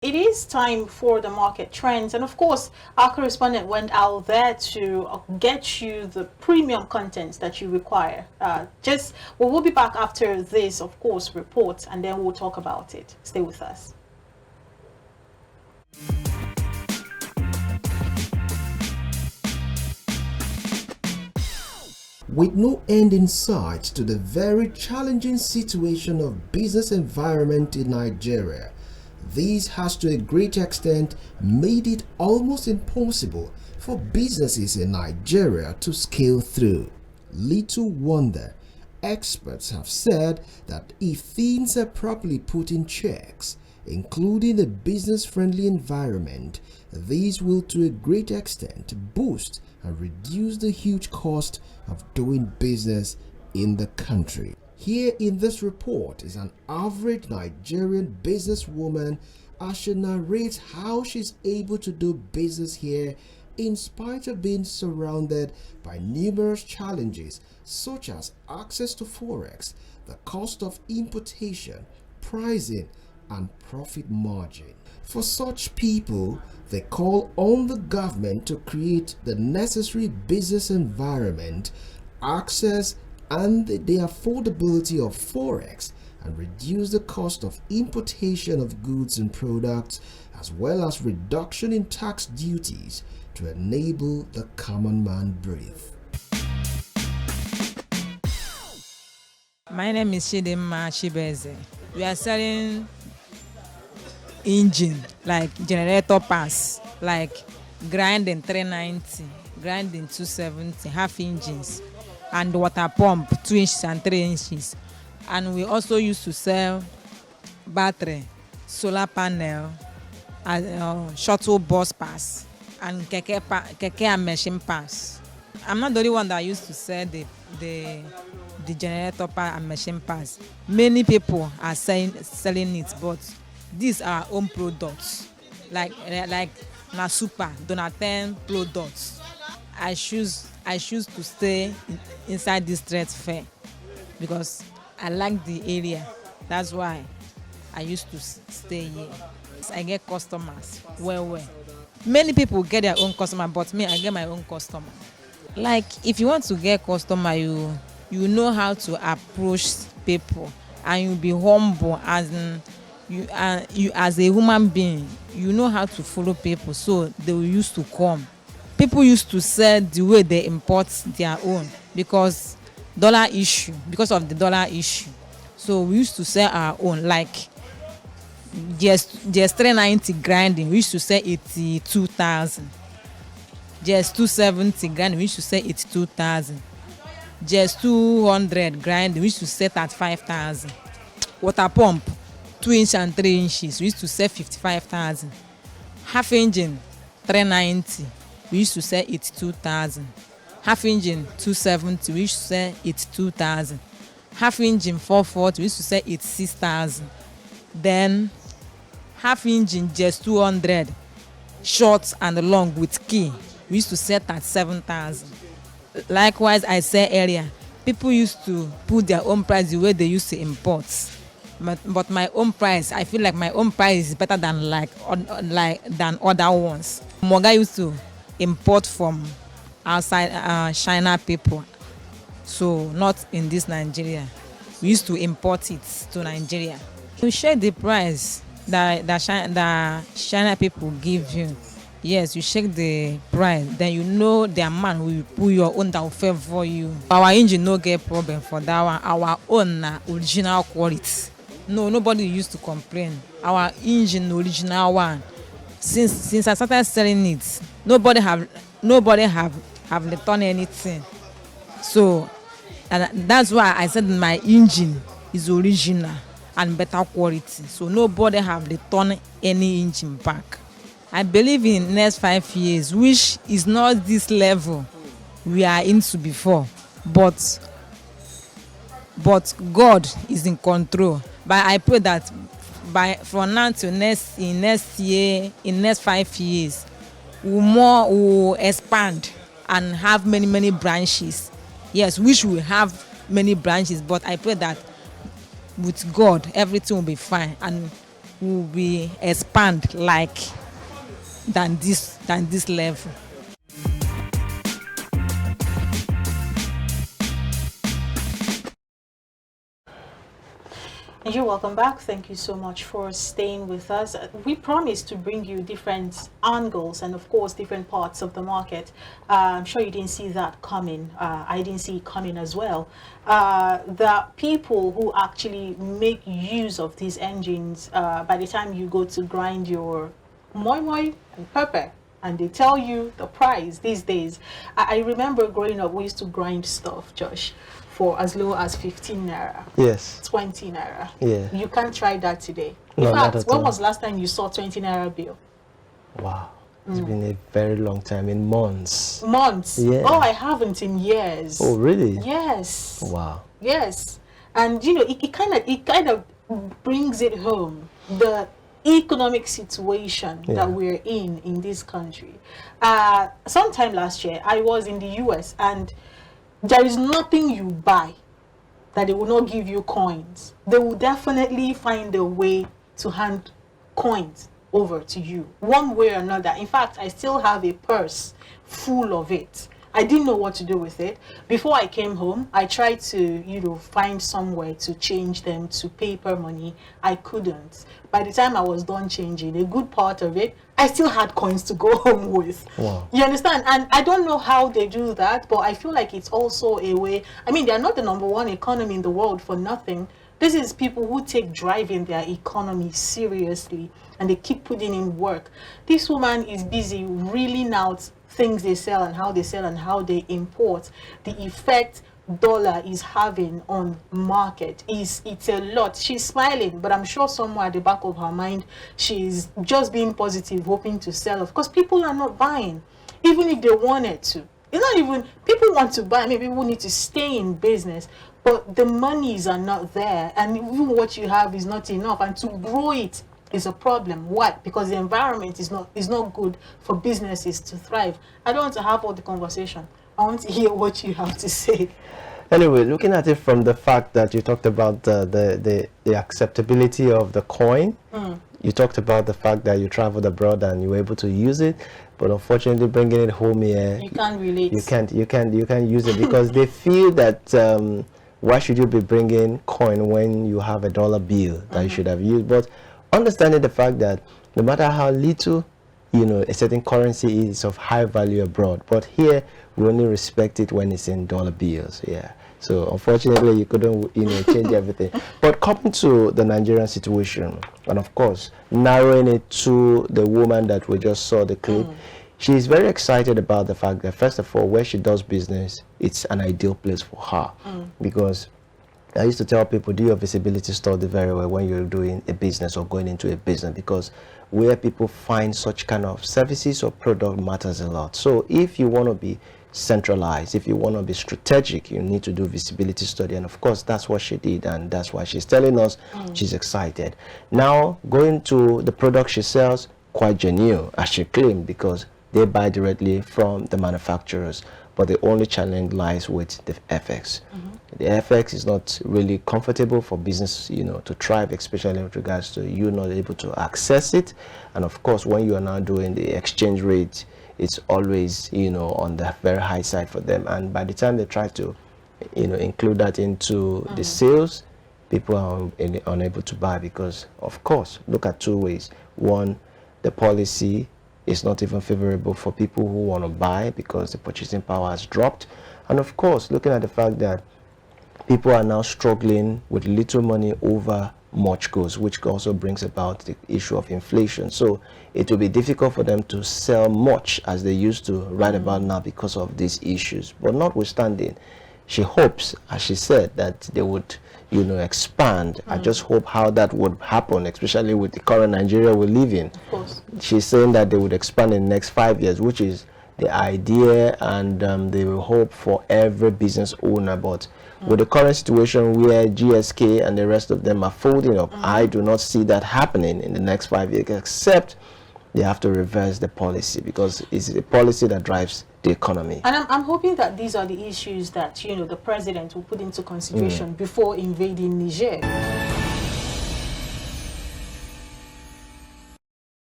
It is time for the market trends, and of course, our correspondent went out there to get you the premium contents that you require. We'll be back after this, of course, report, and then we'll talk about it. Stay with us. With no end in sight to the very challenging situation of business environment in Nigeria, this has to a great extent made it almost impossible for businesses in Nigeria to scale through. Little wonder, experts have said that if things are properly put in checks, including a business-friendly environment, these will to a great extent boost and reduce the huge cost of doing business in the country. Here in this report is an average Nigerian businesswoman as she narrates how she's able to do business here in spite of being surrounded by numerous challenges such as access to forex, the cost of importation, pricing, and profit margin. For such people, they call on the government to create the necessary business environment, access and the affordability of forex, and reduce the cost of importation of goods and products, as well as reduction in tax duties to enable the common man breathe. My name is Chidinma Chibeze. We are selling engine like generator parts, like grinding 390, grinding 270, half engines, and water pump 2 inches and 3 inches. And we also used to sell battery, solar panel, shuttle bus pass, and keke and machine pass. I'm not the only one that used to sell the generator part and machine parts. Many people are selling it, but these are our own products, like na super Donaten products. I choose to stay inside this trade fair because I like the area. That's why I used to stay here. I get customers well. Many people get their own customer, but me, I get my own customer. Like if you want to get customer, you know how to approach people, and you be humble as you as a human being. You know how to follow people, so they will used to come. People used to sell the way they import their own because of the dollar issue. So we used to sell our own, like just 390 grinding, we used to sell 82,000. Just 270 grinding, we used to sell 82,000. Just 200 grinding, we used to sell 35,000. Water pump 2 inches and 3 inches, we used to sell 55,000. Half engine 390, we used to sell 82,000. Half engine 270, we used to sell 82,000. Half engine 440, we used to sell 86,000. Then half engine just 200, short and long with key, we used to sell 37,000. Likewise, I said earlier, people used to put their own price the way they used to import. But my own price, I feel like my own price is better than than other ones. Moga used to import from outside China people, so not in this Nigeria. We used to import it to Nigeria. You check the price that China people give you. Yes, you check the price, then you know the man will put your own that will favor you. Our engine no get problem for that one. Our own original quality. No, nobody used to complain. Our engine original one. Since I started selling it, nobody have returned anything. So and that's why I said my engine is original and better quality. So nobody have returned any engine back. I believe in next 5 years, which is not this level we are into before, but God is in control. But I pray that from now to next 5 years, we'll expand and have many branches. Yes, which will have many branches, but I pray that with God everything will be fine, and will be expand like than this level. And you're welcome back. Thank you so much for staying with us. We promised to bring you different angles and, of course, different parts of the market. I'm sure you didn't see that coming. I didn't see it coming as well. The people who actually make use of these engines, by the time you go to grind your moi moi and pepper, and they tell you the price these days. I remember growing up, we used to grind stuff, Josh, for as low as 15 naira. Yes. 20 naira. Yeah. You can't try that today. In No, fact, not at when all. was the last time you saw 20 naira bill? Wow. It's been a very long time, in months. Months. Yeah. Oh, I haven't in years. Oh, really? Yes. Wow. Yes. And you know, it kind of brings it home, the economic situation that we're in this country. Sometime last year, I was in the US, and there is nothing you buy that they will not give you coins. They will definitely find a way to hand coins over to you, one way or another. In fact, I still have a purse full of it. I didn't know what to do with it. Before I came home, I tried to, you know, find somewhere to change them to paper money. I couldn't. By the time I was done changing, a good part of it, I still had coins to go home with. Wow. You understand? And I don't know how they do that, but I feel like it's also a way. I mean, they're not the #1 economy in the world for nothing. This is people who take driving their economy seriously, and they keep putting in work. This woman is busy reeling out things they sell and how they sell and how they import. The effect dollar is having on market it's a lot. She's smiling, but I'm sure somewhere at the back of her mind she's just being positive, hoping to sell. Of course, people are not buying, even if they wanted to. It's not even people want to buy. Maybe people need to stay in business, but the monies are not there, and even what you have is not enough, and to grow it is a problem. Why? Because the environment is not good for businesses to thrive. I don't want to have all the conversation. I want to hear what you have to say. Anyway, looking at it from the fact that you talked about the acceptability of the coin, you talked about the fact that you traveled abroad and you were able to use it, but unfortunately bringing it home here, You can't relate. you can't use it because they feel that why should you be bringing coin when you have a dollar bill that you should have used? But understanding the fact that no matter how little, you know, a certain currency is of high value abroad, but here we only respect it when it's in dollar bills. Yeah. So unfortunately, you couldn't, you know, change everything. But coming to the Nigerian situation, and of course, narrowing it to the woman that we just saw the clip, she's very excited about the fact that, first of all, where she does business, it's an ideal place for her. Because I used to tell people, do your visibility study very well when you're doing a business or going into a business, because where people find such kind of services or product matters a lot. So if you want to be centralized, if you want to be strategic, you need to do visibility study, and of course that's what she did, and that's why she's telling us she's excited. Now going to the product she sells, quite genuine as she claimed, because they buy directly from the manufacturers, but the only challenge lies with the FX. The FX is not really comfortable for business, you know, to thrive, especially with regards to you not able to access it. And of course, when you are now doing the exchange rate, it's always, you know, on the very high side for them. And by the time they try to, you know, include that into the sales, people are unable to buy, because of course, look at two ways. One, the policy is not even favorable for people who want to buy because the purchasing power has dropped. And of course, looking at the fact that people are now struggling with little money over much goods, which also brings about the issue of inflation. So it will be difficult for them to sell much as they used to right about now because of these issues. But notwithstanding, she hopes, as she said, that they would, you know, expand. I just hope how that would happen, especially with the current Nigeria we live in. Of course. She's saying that they would expand in the next 5 years, which is the idea, and they will hope for every business owner. But with the current situation where GSK and the rest of them are folding up, I do not see that happening in the next 5 years, except they have to reverse the policy, because it's the policy that drives the economy. And I'm hoping that these are the issues that, you know, the president will put into consideration before invading Niger.